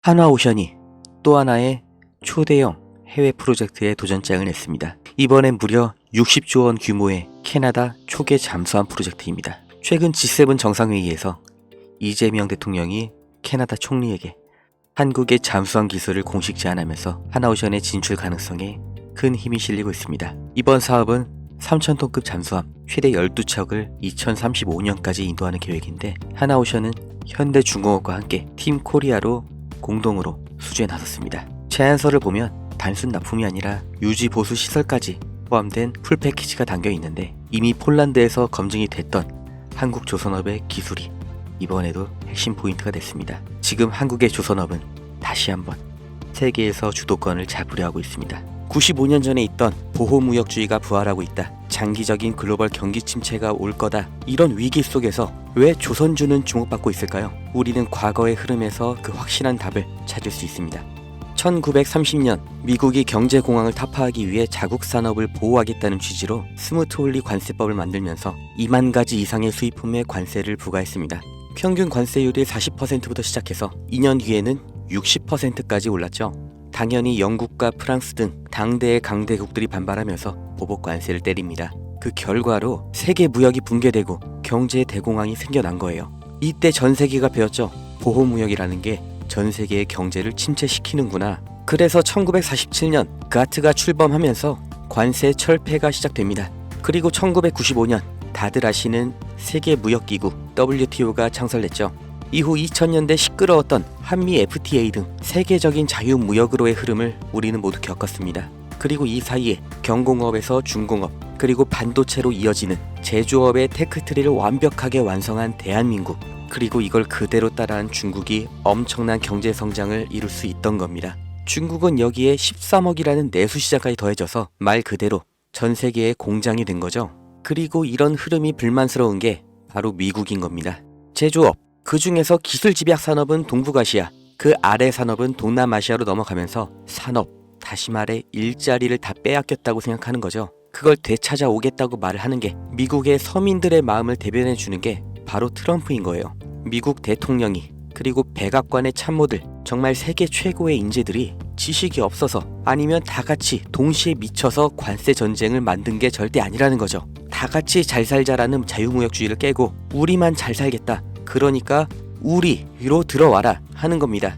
한화오션이 또 하나의 초대형 해외 프로젝트에 도전장을 냈습니다. 이번엔 무려 60조 원 규모의 캐나다 초계 잠수함 프로젝트입니다. 최근 G7 정상회의에서 이재명 대통령이 캐나다 총리에게 한국의 잠수함 기술을 공식 제안하면서 한화오션의 진출 가능성에 큰 힘이 실리고 있습니다. 이번 사업은 3,000톤급 잠수함 최대 12척을 2035년까지 인도하는 계획인데, 한화오션은 현대중공업과 함께 팀 코리아로 공동으로 수주에 나섰습니다. 제안서를 보면 단순 납품이 아니라 유지 보수 시설까지 포함된 풀 패키지가 담겨 있는데, 이미 폴란드에서 검증이 됐던 한국 조선업의 기술이 이번에도 핵심 포인트가 됐습니다. 지금 한국의 조선업은 다시 한번 세계에서 주도권을 잡으려 하고 있습니다. 95년 전에 있던 보호무역주의가 부활하고 있다. 장기적인 글로벌 경기 침체가 올 거다. 이런 위기 속에서 왜 조선주는 주목받고 있을까요? 우리는 과거의 흐름에서 그 확실한 답을 찾을 수 있습니다. 1930년 미국이 경제공황을 타파하기 위해 자국 산업을 보호하겠다는 취지로 스무트홀리 관세법을 만들면서 2만 가지 이상의 수입품에 관세를 부과했습니다. 평균 관세율이 40%부터 시작해서 2년 뒤에는 60%까지 올랐죠. 당연히 영국과 프랑스 등 당대의 강대국들이 반발하면서 보복 관세를 때립니다. 그 결과로 세계 무역이 붕괴되고 경제의 대공황이 생겨난 거예요. 이때 전 세계가 배웠죠. 보호무역이라는 게 전 세계의 경제를 침체시키는구나. 그래서 1947년 가트가 출범하면서 관세 철폐가 시작됩니다. 그리고 1995년 다들 아시는 세계무역기구 WTO가 창설됐죠. 이후 2000년대 시끄러웠던 한미 FTA 등 세계적인 자유무역으로의 흐름을 우리는 모두 겪었습니다. 그리고 이 사이에 경공업에서 중공업, 그리고 반도체로 이어지는 제조업의 테크트리를 완벽하게 완성한 대한민국, 그리고 이걸 그대로 따라한 중국이 엄청난 경제 성장을 이룰 수 있던 겁니다. 중국은 여기에 13억이라는 내수 시장까지 더해져서 말 그대로 전 세계의 공장이 된 거죠. 그리고 이런 흐름이 불만스러운 게 바로 미국인 겁니다. 제조업, 그 중에서 기술 집약 산업은 동북아시아, 그 아래 산업은 동남아시아로 넘어가면서 산업, 다시 말해 일자리를 다 빼앗겼다고 생각하는 거죠. 그걸 되찾아오겠다고 말을 하는 게, 미국의 서민들의 마음을 대변해 주는 게 바로 트럼프인 거예요. 미국 대통령이, 그리고 백악관의 참모들, 정말 세계 최고의 인재들이 지식이 없어서 아니면 다 같이 동시에 미쳐서 관세 전쟁을 만든 게 절대 아니라는 거죠. 다 같이 잘 살자라는 자유무역주의를 깨고 우리만 잘 살겠다, 그러니까 우리로 들어와라 하는 겁니다.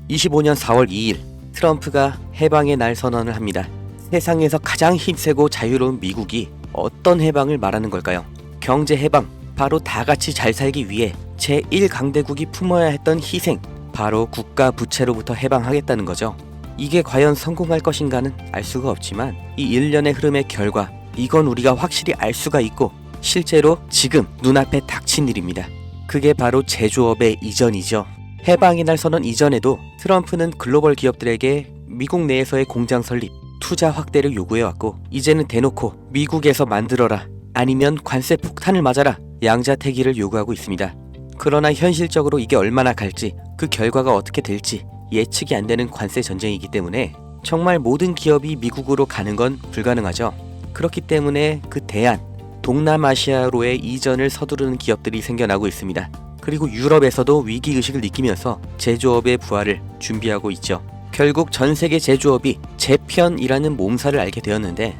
25년 4월 2일 트럼프가 해방의 날 선언을 합니다. 세상에서 가장 힘세고 자유로운 미국이 어떤 해방을 말하는 걸까요? 경제 해방, 바로 다 같이 잘 살기 위해 제1강대국이 품어야 했던 희생, 바로 국가 부채로부터 해방하겠다는 거죠. 이게 과연 성공할 것인가는 알 수가 없지만 이 일련의 흐름의 결과, 이건 우리가 확실히 알 수가 있고 실제로 지금 눈앞에 닥친 일입니다. 그게 바로 제조업의 이전이죠. 해방의 날 선언 이전에도 트럼프는 글로벌 기업들에게 미국 내에서의 공장 설립, 투자 확대를 요구해왔고, 이제는 대놓고 미국에서 만들어라, 아니면 관세 폭탄을 맞아라, 양자택일을 요구하고 있습니다. 그러나 현실적으로 이게 얼마나 갈지, 그 결과가 어떻게 될지 예측이 안 되는 관세 전쟁이기 때문에 정말 모든 기업이 미국으로 가는 건 불가능하죠. 그렇기 때문에 그 대안, 동남아시아로의 이전을 서두르는 기업들이 생겨나고 있습니다. 그리고 유럽에서도 위기의식을 느끼면서 제조업의 부활을 준비하고 있죠. 결국 전 세계 제조업이 재편이라는 몸살을 앓게 되었는데,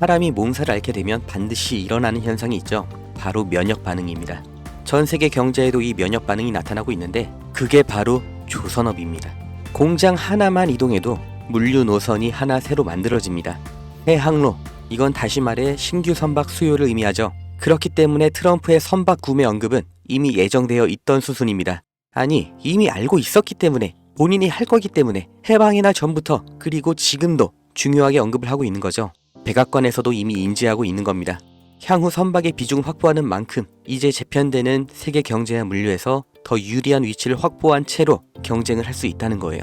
사람이 몸살을 앓게 되면 반드시 일어나는 현상이 있죠. 바로 면역 반응입니다. 전 세계 경제에도 이 면역 반응이 나타나고 있는데, 그게 바로 조선업입니다. 공장 하나만 이동해도 물류 노선이 하나 새로 만들어집니다. 해항로, 이건 다시 말해 신규 선박 수요를 의미하죠. 그렇기 때문에 트럼프의 선박 구매 언급은 이미 예정되어 있던 수순입니다. 아니, 이미 알고 있었기 때문에, 본인이 할 거기 때문에 해방의 날 전부터, 그리고 지금도 중요하게 언급을 하고 있는 거죠. 백악관에서도 이미 인지하고 있는 겁니다. 향후 선박의 비중을 확보하는 만큼 이제 재편되는 세계 경제와 물류에서 더 유리한 위치를 확보한 채로 경쟁을 할 수 있다는 거예요.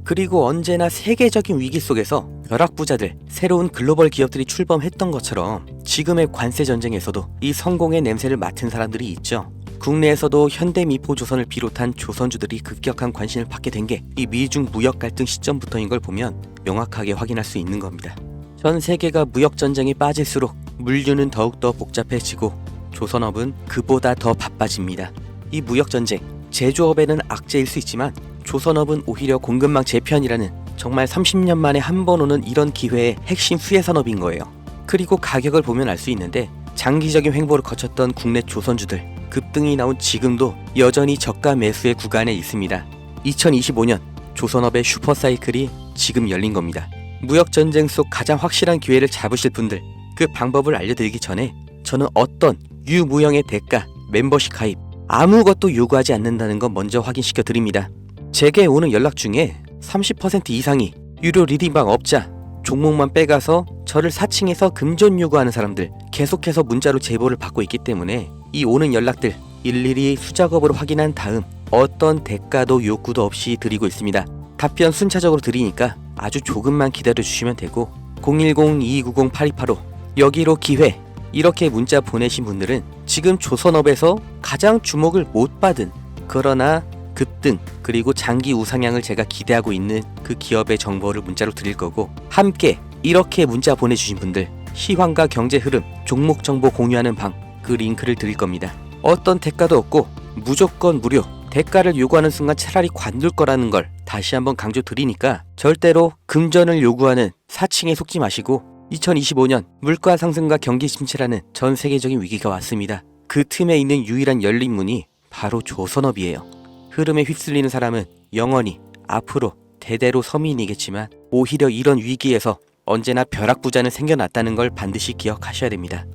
그리고 언제나 세계적인 위기 속에서 벼락부자들, 새로운 글로벌 기업들이 출범했던 것처럼 지금의 관세 전쟁에서도 이 성공의 냄새를 맡은 사람들이 있죠. 국내에서도 현대미포조선을 비롯한 조선주들이 급격한 관심을 받게 된 게 이 미중 무역 갈등 시점부터인 걸 보면 명확하게 확인할 수 있는 겁니다. 전 세계가 무역 전쟁에 빠질수록 물류는 더욱더 복잡해지고 조선업은 그보다 더 바빠집니다. 이 무역 전쟁, 제조업에는 악재일 수 있지만 조선업은 오히려 공급망 재편이라는 정말 30년 만에 한 번 오는 이런 기회의 핵심 수혜 산업인 거예요. 그리고 가격을 보면 알 수 있는데 장기적인 횡보를 거쳤던 국내 조선주들 급등이 나온 지금도 여전히 저가 매수의 구간에 있습니다. 2025년 조선업의 슈퍼사이클이 지금 열린 겁니다. 무역전쟁 속 가장 확실한 기회를 잡으실 분들, 그 방법을 알려드리기 전에 저는 어떤 유무형의 대가, 멤버십 가입 아무것도 요구하지 않는다는 건 먼저 확인시켜 드립니다. 제게 오는 연락 중에 30% 이상이 유료 리딩방 업자, 종목만 빼가서 저를 사칭해서 금전 요구하는 사람들 계속해서 문자로 제보를 받고 있기 때문에 이 오는 연락들 일일이 수작업으로 확인한 다음 어떤 대가도 요구도 없이 드리고 있습니다. 답변 순차적으로 드리니까 아주 조금만 기다려 주시면 되고 010-2290-8285 여기로 기회 이렇게 문자 보내신 분들은 지금 조선업에서 가장 주목을 못 받은 그러나 급등 그리고 장기 우상향을 제가 기대하고 있는 그 기업의 정보를 문자로 드릴 거고, 함께 이렇게 문자 보내주신 분들 시황과 경제 흐름, 종목 정보 공유하는 방 그 링크를 드릴 겁니다. 어떤 대가도 없고 무조건 무료, 대가를 요구하는 순간 차라리 관둘 거라는 걸 다시 한번 강조 드리니까 절대로 금전을 요구하는 사칭에 속지 마시고 2025년 물가 상승과 경기 침체라는 전 세계적인 위기가 왔습니다. 그 틈에 있는 유일한 열린 문이 바로 조선업이에요. 흐름에 휩쓸리는 사람은 영원히 앞으로 대대로 서민이겠지만 오히려 이런 위기에서 언제나 벼락부자는 생겨났다는 걸 반드시 기억하셔야 됩니다.